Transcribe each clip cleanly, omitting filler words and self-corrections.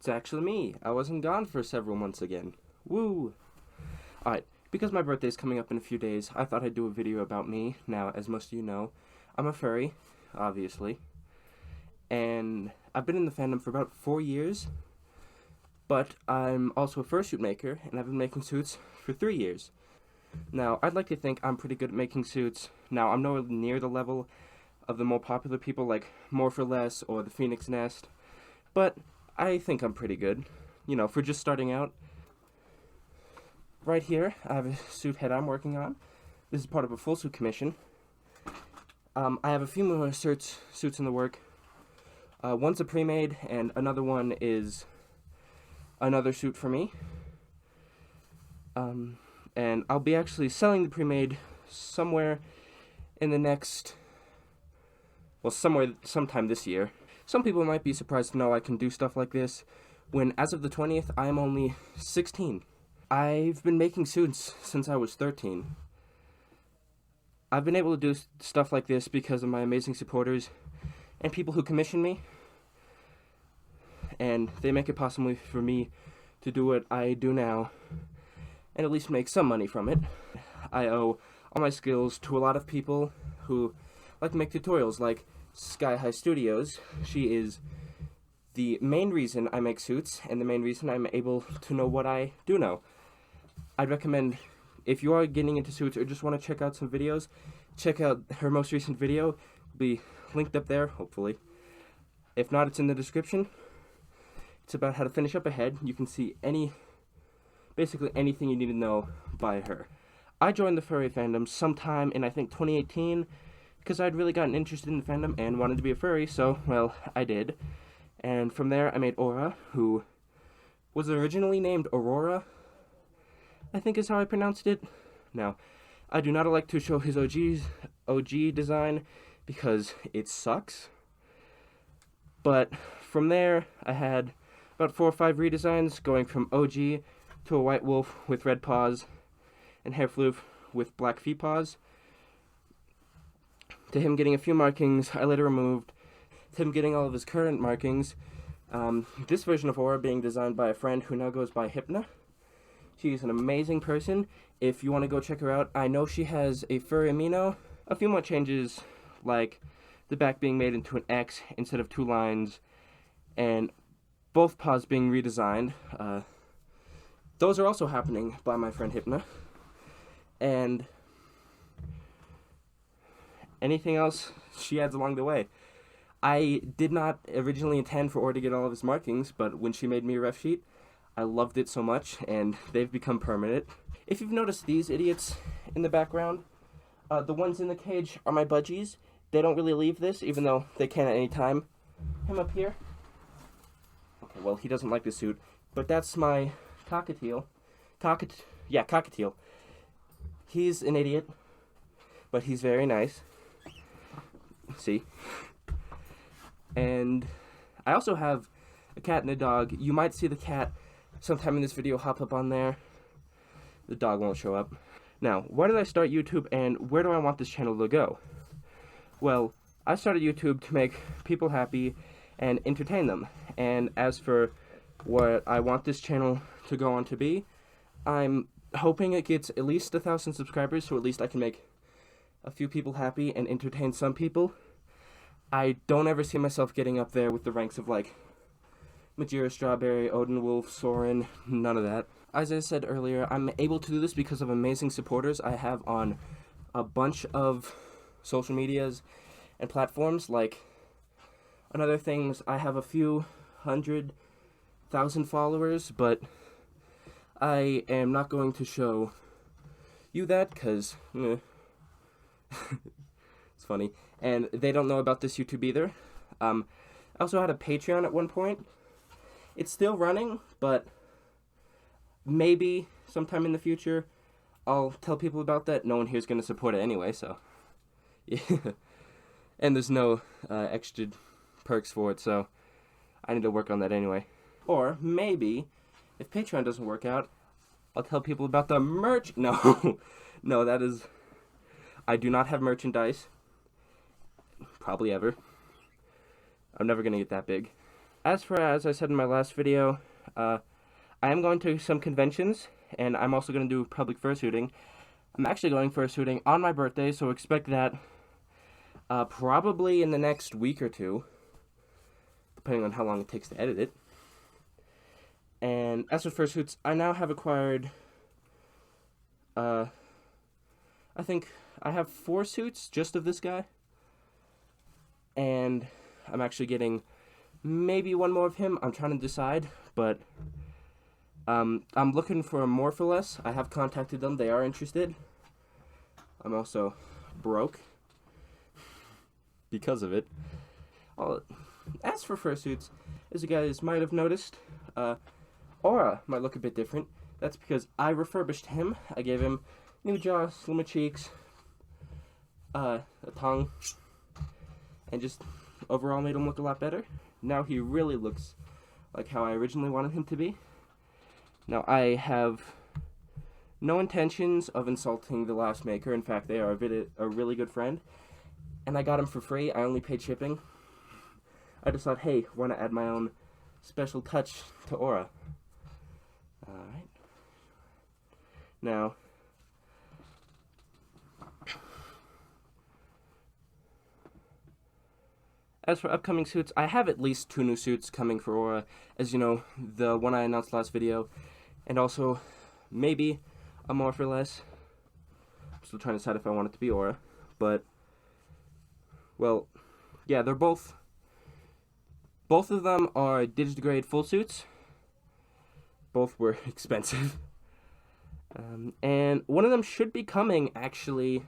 actually me. I wasn't gone for several months again. Woo! Alright, because my birthday's coming up in a few days, I thought I'd do a video about me. Now, as most of you know, I'm a furry, obviously. And I've been in the fandom for about 4 years. But I'm also a fursuit maker, and I've been making suits for 3 years. Now, I'd like to think I'm pretty good at making suits. Now, I'm nowhere near the level of the more popular people like More for Less or the Phoenix Nest. But I think I'm pretty good, for just starting out. Right here, I have a suit head I'm working on. This is part of a full suit commission. I have a few more suits in the work. One's a pre-made, and another one is another suit for me. And I'll be actually selling the pre-made somewhere in the next, sometime this year. Some people might be surprised to know I can do stuff like this when, as of the 20th, I am only 16. I've been making suits since I was 13. I've been able to do stuff like this because of my amazing supporters and people who commission me. And they make it possible for me to do what I do now and at least make some money from it. I owe all my skills to a lot of people who like to make tutorials, like Sky High Studios. She is the main reason I make suits and the main reason I'm able to know what I do know. I'd recommend, if you are getting into suits or just want to check out some videos, check out her most recent video. It'll be linked up there, hopefully. If not, it's in the description. It's about how to finish up a head. You can see basically anything you need to know by her. I joined the furry fandom sometime in, I think, 2018, because I'd really gotten interested in the fandom and wanted to be a furry, so, well, I did. And from there, I made Aura, who was originally named Aurora, I think is how I pronounced it. Now, I do not like to show his OG design, because it sucks. But from there, I had about 4 or 5 redesigns, going from OG to a white wolf with red paws and hair floof with black feet paws, to him getting a few markings I later removed, to him getting all of his current markings. This version of Aura being designed by a friend who now goes by Hypna. She's an amazing person. If you want to go check her out, I know she has a furry amino. A few more changes, like the back being made into an X instead of 2 lines, and both paws being redesigned. Those are also happening by my friend Hypna. And anything else she adds along the way. I did not originally intend for Aura to get all of his markings, but when she made me a ref sheet, I loved it so much, and they've become permanent. If you've noticed these idiots in the background, the ones in the cage are my budgies. They don't really leave this, even though they can at any time. Him up here. Okay, well, he doesn't like the suit, but that's my cockatiel. Cockatiel. He's an idiot, but he's very nice. See? And I also have a cat and a dog. You might see the cat sometime in this video hop up on there. The dog won't show up. Now, why did I start YouTube, and where do I want this channel to go? Well, I started YouTube to make people happy and entertain them. And as for what I want this channel to go on to be, I'm hoping it gets at least 1,000 subscribers, so at least I can make a few people happy and entertain some people. I don't ever see myself getting up there with the ranks of, like, Majira Strawberry, Odin Wolf, Soren, none of that. As I said earlier, I'm able to do this because of amazing supporters I have on a bunch of social medias and platforms. Like, another things, I have a few 100,000 followers, but I am not going to show you that, because it's funny. And they don't know about this YouTube either. I also had a Patreon at one point. It's still running, but maybe sometime in the future I'll tell people about that. No one here is going to support it anyway, so yeah. And there's no extra perks for it, so I need to work on that anyway. Or maybe, if Patreon doesn't work out, I'll tell people about the merch. No, no, that is, I do not have merchandise. Probably ever. I'm never going to get that big. As I said in my last video, I am going to some conventions, and I'm also going to do public fursuiting. I'm actually going fursuiting on my birthday, so expect that probably in the next week or two, depending on how long it takes to edit it. And as for fursuits, I now have acquired, I think I have 4 suits just of this guy. And I'm actually getting maybe one more of him. I'm trying to decide, but I'm looking for a Morpholess. I have contacted them. They are interested. I'm also broke because of it. As for fursuits, as you guys might have noticed, Aura might look a bit different. That's because I refurbished him. I gave him new jaw, slimmer cheeks, a tongue, and just overall made him look a lot better. Now he really looks like how I originally wanted him to be. Now I have no intentions of insulting the last maker. In fact, they are a really good friend, and I got him for free. I only paid shipping. I just thought, hey, want to add my own special touch to Aura. Alright. Now, as for upcoming suits, I have at least 2 new suits coming for Aura. As you know, the one I announced last video, and also maybe a Morpholess. I'm still trying to decide if I want it to be Aura, but, well, yeah, they're both of them are Digidegrade full suits. Both were expensive. And one of them should be coming, actually,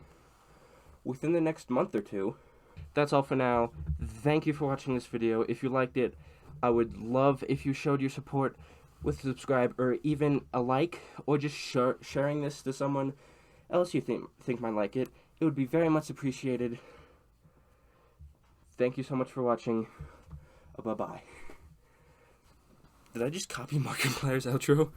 within the next month or 2. That's all for now. Thank you for watching this video. If you liked it, I would love if you showed your support with a subscribe or even a like, or just sharing this to someone else you think might like it. It would be very much appreciated. Thank you so much for watching. Bye-bye. Did I just copy Markiplier's outro?